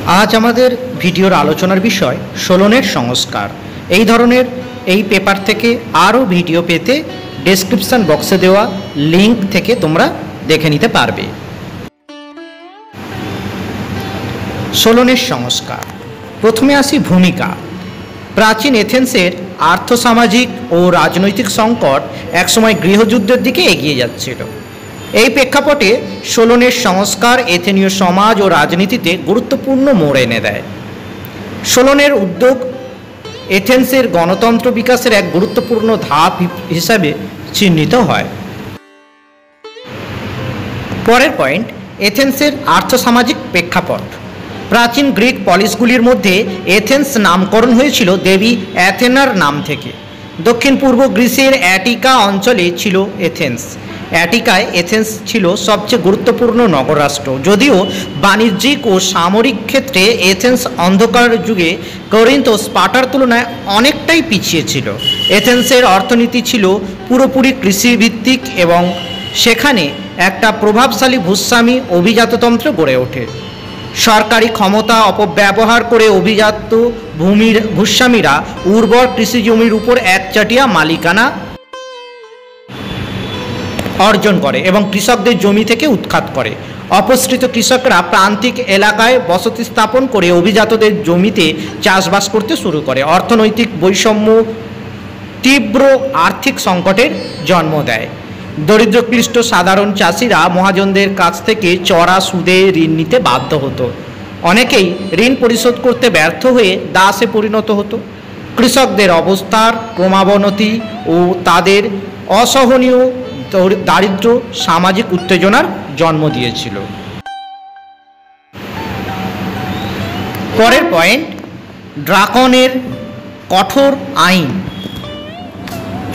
আজ আমাদের ভিডিওর আলোচনার বিষয় সোলনের সংস্কার। এই ধরনের এই পেপার থেকে আরও ভিডিও পেতে ডেসক্রিপশন বক্সে দেওয়া লিঙ্ক থেকে তোমরা দেখে নিতে পারবে। সোলনের সংস্কার। প্রথমে আসি ভূমিকা। প্রাচীন এথেন্সের আর্থসামাজিক ও রাজনৈতিক সংকট একসময় গৃহযুদ্ধের দিকে এগিয়ে যাচ্ছিল। এই প্রেক্ষাপটে সোলনের সংস্কার এথেনীয় সমাজ ও রাজনীতিতে গুরুত্বপূর্ণ মোড় এনে দেয়। সোলনের উদ্যোগ এথেন্সের গণতন্ত্র বিকাশের এক গুরুত্বপূর্ণ ধাপ হিসাবে চিহ্নিত হয়। পরের পয়েন্ট, এথেন্সের আর্থসামাজিক প্রেক্ষাপট। প্রাচীন গ্রিক পলিসগুলির মধ্যে এথেন্স নামকরণ হয়েছিল দেবী অ্যাথেনার নাম থেকে। দক্ষিণ পূর্ব গ্রিসের অ্যাটিকা অঞ্চলে ছিল এথেন্স। অ্যাটিকায় এথেন্স ছিল সবচেয়ে গুরুত্বপূর্ণ নগররাষ্ট্র। যদিও বাণিজ্যিক ও সামরিক ক্ষেত্রে এথেন্স অন্ধকার যুগে করিন্থ ও স্পার্টার তুলনায় অনেকটাই পিছিয়ে ছিল। এথেন্সের অর্থনীতি ছিল পুরোপুরি কৃষিভিত্তিক এবং সেখানে একটা প্রভাবশালী ভূস্বামী অভিজাততন্ত্র গড়ে ওঠে। সরকারি ক্ষমতা অপব্যবহার করে অভিজাত ভূস্বামীরা উর্বর কৃষি জমির উপর একচাটিয়া মালিকানা অর্জন করে এবং কৃষকদের জমি থেকে উৎখাত করে। অপসৃত কৃষকরা প্রান্তিক এলাকায় বসতি স্থাপন করে অভিজাতদের জমিতে চাষবাস করতে শুরু করে। অর্থনৈতিক বৈষম্য তীব্র আর্থিক সংকটের জন্ম দেয়। দরিদ্রক্লিষ্ট সাধারণ চাষিরা মহাজনদের কাছ থেকে চড়া সুদে ঋণ নিতে বাধ্য হতো। অনেকেই ঋণ পরিশোধ করতে ব্যর্থ হয়ে দাসে পরিণত হতো। কৃষকদের অবস্থার ক্রমাবনতি ও তাদের অসহনীয় দারিদ্র সামাজিক উত্তেজনার জন্ম দিয়েছিল। পরের পয়েন্ট, ড্রাকনের কঠোর আইন।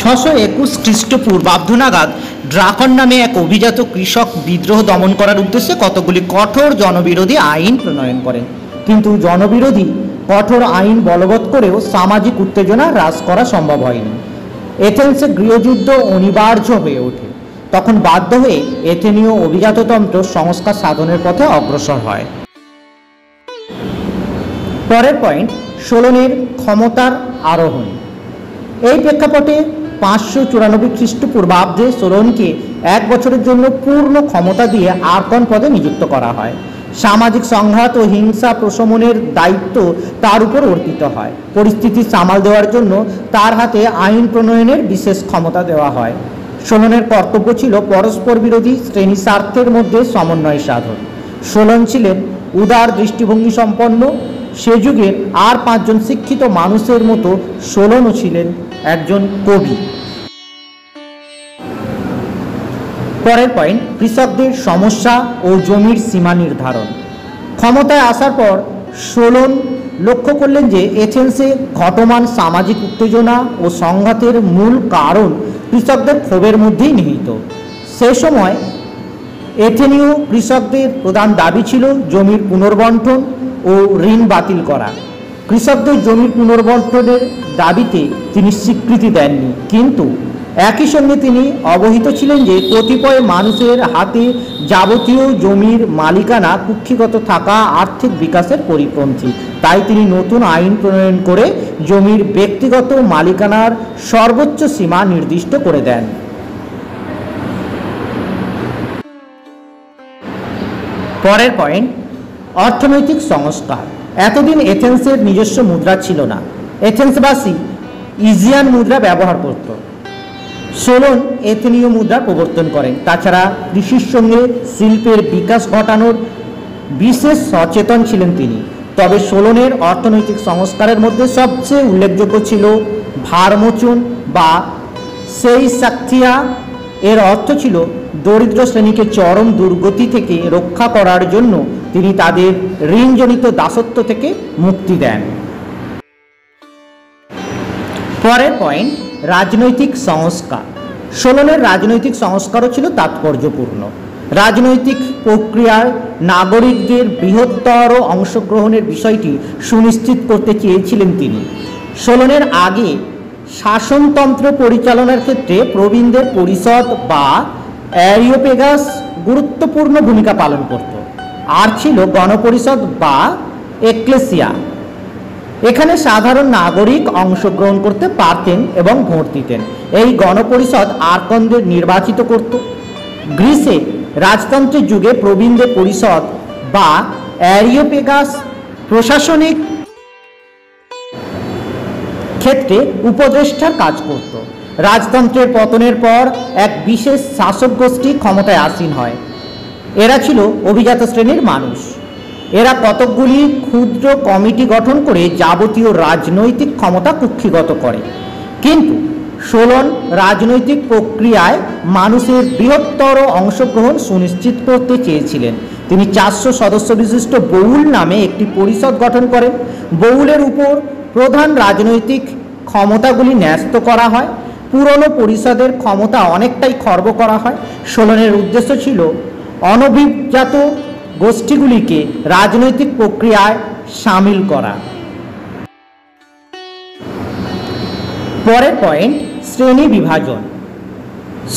621 খ্রিস্টপূর্বাব্দ নাগাদ ড্রাকন নামে এক অভিজাত কৃষক বিদ্রোহ দমন করার উদ্দেশ্যে কতগুলি কঠোর জনবিরোধী আইন প্রণয়ন করেন। কিন্তু জনবিরোধী কঠোর আইন বলবৎ করেও সামাজিক উত্তেজনা হ্রাস করা সম্ভব হয়নি। এথেন্সে গৃহযুদ্ধ অনিবার্য হয়ে ওঠে। তখন বাধ্য হয়ে এথেনীয় অভিজাততন্ত্র সংস্কার সাধনের পথে অগ্রসর হয়। পরের পয়েন্ট, সোলনের ক্ষমতার আরোহণ। এই প্রেক্ষাপটে 594 খ্রিস্টপূর্বাব্দে সোলনকে 1 বছরের জন্য পূর্ণ ক্ষমতা দিয়ে আর্কন পদে নিযুক্ত করা হয়। সামাজিক সংঘাত ও হিংসা প্রশমনের দায়িত্ব তার উপর অর্পিত হয়। পরিস্থিতি সামাল দেওয়ার জন্য তার হাতে আইন প্রণয়নের বিশেষ ক্ষমতা দেওয়া হয়। সোলনের কর্তব্য ছিল পরস্পর বিরোধী শ্রেণী স্বার্থের মধ্যে সমন্বয় সাধন। সোলন ছিলেন উদার দৃষ্টিভঙ্গি সম্পন্ন। সে যুগের আর 5 জন শিক্ষিত মানুষের মতো সোলনও ছিলেন একজন কবি। পরের পয়েন্ট, কৃষকদের সমস্যা ও জমির সীমা নির্ধারণ। ক্ষমতায় আসার পর সোলন লক্ষ্য করলেন যে এথেন্সে ঘটমান সামাজিক উত্তেজনা ও সংঘাতের মূল কারণ কৃষকদের ক্ষোভের মধ্যেই নিহিত। সে সময় এথেনীয় কৃষকদের প্রধান দাবি ছিল জমির পুনর্বণ্টন ও ঋণ বাতিল করা। কৃষকদের জমির পুনর্বণ্টনের দাবিতে তিনি স্বীকৃতি দেননি, কিন্তু একই সঙ্গে তিনি অবহিত ছিলেন যে কতিপয় মানুষের হাতে যাবতীয় জমির মালিকানা কুক্ষিগত থাকা আর্থিক বিকাশের পরিপন্থী। তাই তিনি নতুন আইন প্রণয়ন করে জমির ব্যক্তিগত মালিকানার সর্বোচ্চ সীমা নির্দিষ্ট করে দেন। পরের পয়েন্ট, অর্থনৈতিক সংস্কার। এতদিন এথেন্সের নিজস্ব মুদ্রা ছিল না। এথেন্সবাসী ইজিয়ান মুদ্রা ব্যবহার করত। সোলন এথেনীয় মুদ্রা প্রবর্তন করেন। তাছাড়া কৃষির সঙ্গে শিল্পের বিকাশ ঘটানোর বিশেষ সচেতন ছিলেন তিনি। তবে সোলনের অর্থনৈতিক সংস্কারের মধ্যে সবচেয়ে উল্লেখযোগ্য ছিল ভারমোচন বা সেইসাকথিয়া। এর অর্থ ছিল দরিদ্র শ্রেণীকে চরম দুর্গতি থেকে রক্ষা করার জন্য তিনি তাদের ঋণজনিত দাসত্ব থেকে মুক্তি দেন। পরের পয়েন্ট, রাজনৈতিক সংস্কার। সোলনের রাজনৈতিক সংস্কারও ছিল তাৎপর্যপূর্ণ। রাজনৈতিক প্রক্রিয়ায় নাগরিকদের বৃহত্তর অংশগ্রহণের বিষয়টি সুনিশ্চিত করতে চেয়েছিলেন তিনি। সোলনের আগে শাসনতন্ত্র পরিচালনার ক্ষেত্রে প্রবীণদের পরিষদ বা অ্যারিওপেগাস গুরুত্বপূর্ণ ভূমিকা পালন করত। আর ছিল গণপরিষদ বা এক্লেসিয়া। এখানে সাধারণ নাগরিক অংশগ্রহণ করতে পারতেন এবং ভোট দিতেন। এই গণপরিষদ আর্কনদের নির্বাচিত করত। গ্রিসে রাজতন্ত্রের যুগে প্রবীণদের পরিষদ বা অ্যারিওপেগাস প্রশাসনিক ক্ষেত্রে উপদেষ্টার কাজ করত। রাজতন্ত্রের পতনের পর এক বিশেষ শাসক গোষ্ঠী ক্ষমতায় আসীন হয়। এরা ছিল অভিজাত শ্রেণীর মানুষ। এরা কতকগুলি ক্ষুদ্র কমিটি গঠন করে যাবতীয় রাজনৈতিক ক্ষমতা কুক্ষিগত করে। কিন্তু সোলন রাজনৈতিক প্রক্রিয়ায় মানুষের বৃহত্তর অংশগ্রহণ সুনিশ্চিত করতে চেয়েছিলেন। তিনি 400 সদস্য বিশিষ্ট বউল নামে একটি পরিষদ গঠন করেন। বউলের উপর প্রধান রাজনৈতিক ক্ষমতাগুলি ন্যস্ত করা হয়। পুরনো পরিষদের ক্ষমতা অনেকটাই খর্ব করা হয়। সোলনের উদ্দেশ্য ছিল অনভিজাত গোষ্ঠীগুলিকে রাজনৈতিক প্রক্রিয়ায় সামিল করা। পরের পয়েন্ট, শ্রেণী বিভাজন।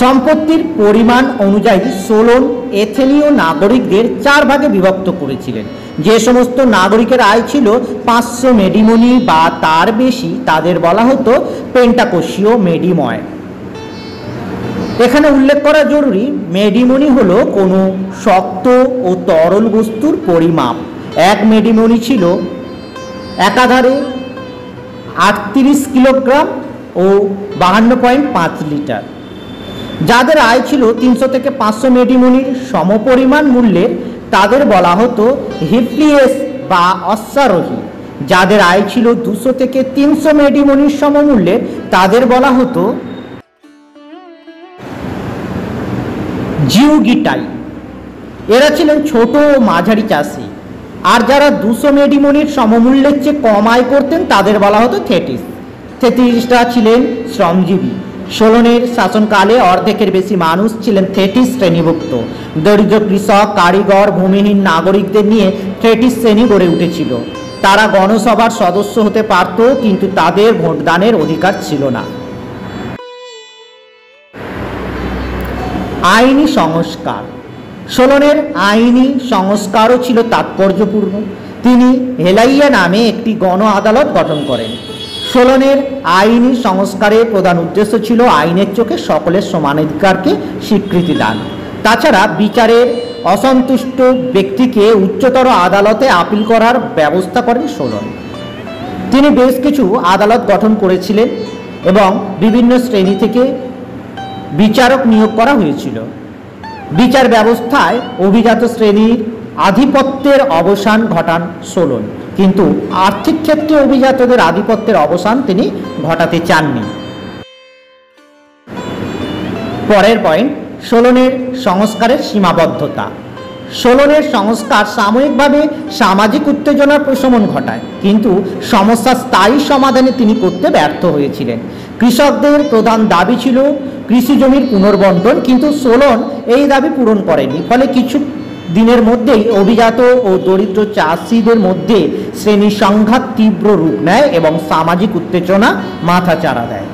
সম্পত্তির পরিমাণ অনুযায়ী সোলন এথেনীয় নাগরিকদের 4 ভাগে বিভক্ত করেছিলেন। যে সমস্ত নাগরিকের আয় ছিল 500 মেডিমনি বা তার বেশি তাদের বলা হতো পেন্টাকোশীয় মেডিময়। এখানে উল্লেখ করা জরুরি, মেডিমনি হলো কোনো শক্ত ও তরল বস্তুর পরিমাপ। 1 মেডিমনি ছিল একাধারে 38 কিলোগ্রাম ও 52.5 লিটার। যাদের আয় ছিল 300 থেকে 500 মেডিমনির সমপরিমাণ মূল্যের তাদের বলা হতো হিপ্লিয়েস বা অশ্বারোহী। যাদের আয় ছিল 200 থেকে 300 মেডিমনির সমমূল্যের তাদের বলা হতো জিউগিটাই। এরা ছিলেন ছোট ও মাঝারি চাষি। আর যারা 200 মেডিমনির সমমূল্যের চেয়ে কম আয় করতেন তাদের বলা হতো থেটিস। থেটিসরা ছিলেন শ্রমজীবী। সোলনের শাসনকালে অর্ধেকের বেশি মানুষ ছিলেন থেটিস শ্রেণীভুক্ত। দরিদ্র কৃষক, কারিগর, ভূমিহীন নাগরিকদের নিয়ে থেটিস শ্রেণী গড়ে উঠেছিল। তারা গণসভার সদস্য হতে পারত, কিন্তু তাদের ভোটদানের অধিকার ছিল না। আইনি সংস্কার। সোলনের আইনি সংস্কারও ছিল তাৎপর্যপূর্ণ। তিনি হেলাইয়া নামে একটি গণ আদালত গঠন করেন। সোলনের আইনি সংস্কারের প্রধান উদ্দেশ্য ছিল আইনের চোখে সকলের সমানাধিকারকে স্বীকৃতি দান। তাছাড়া বিচারের অসন্তুষ্ট ব্যক্তিকে উচ্চতর আদালতে আপিল করার ব্যবস্থা করেন সোলন। তিনি বেশ কিছু আদালত গঠন করেছিলেন এবং বিভিন্ন শ্রেণী থেকে বিচারক নিয়োগ করা হয়েছিল। বিচার ব্যবস্থায় অভিজাত শ্রেণীর আধিপত্যের অবসান ঘটান সোলন, কিন্তু আর্থিক ক্ষেত্রে অভিজাতদের আধিপত্যের অবসান তিনি ঘটাতে চাননি। পরের পয়েন্ট, সোলনের সংস্কারের সীমাবদ্ধতা। সোলনের সংস্কার সাময়িকভাবে সামাজিক উত্তেজনার প্রশমন ঘটায়, কিন্তু সমস্যার স্থায়ী সমাধানে তিনি করতে ব্যর্থ হয়েছিলেন। কৃষকদের প্রধান দাবি ছিল কৃষি জমির পুনর্বণ্টন, কিন্তু সোলন এই দাবি পূরণ করেনি। ফলে কিছু দিনের মধ্যেই অভিজাত ও দরিদ্র চাষিদের মধ্যে শ্রেণী সংঘাত তীব্র রূপ নেয় এবং সামাজিক উত্তেজনা মাথাচাড়া দেয়।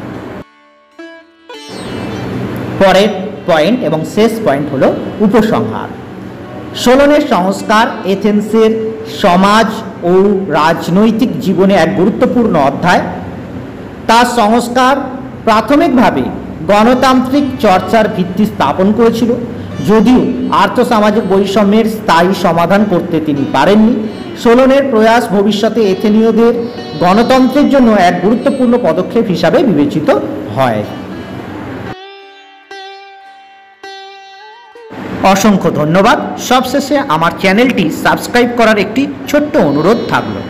পরের পয়েন্ট এবং শেষ পয়েন্ট হলো উপসংহার। সোলনের সংস্কার এথেন্সের সমাজ ও রাজনৈতিক জীবনে এক গুরুত্বপূর্ণ অধ্যায়। তার সংস্কার প্রাথমিকভাবে গণতান্ত্রিক চর্চার ভিত্তি স্থাপন করেছিল, যদিও আর্থসামাজিক বৈষম্যের স্থায়ী সমাধান করতে তিনি পারেননি। সোলনের প্রয়াস ভবিষ্যতে এথেনীয়দের গণতন্ত্রের জন্য এক গুরুত্বপূর্ণ পদক্ষেপ হিসাবে বিবেচিত হয়। অসংখ্য ধন্যবাদ। সবশেষে আমার চ্যানেলটি সাবস্ক্রাইব করার একটি ছোট্ট অনুরোধ থাকলো।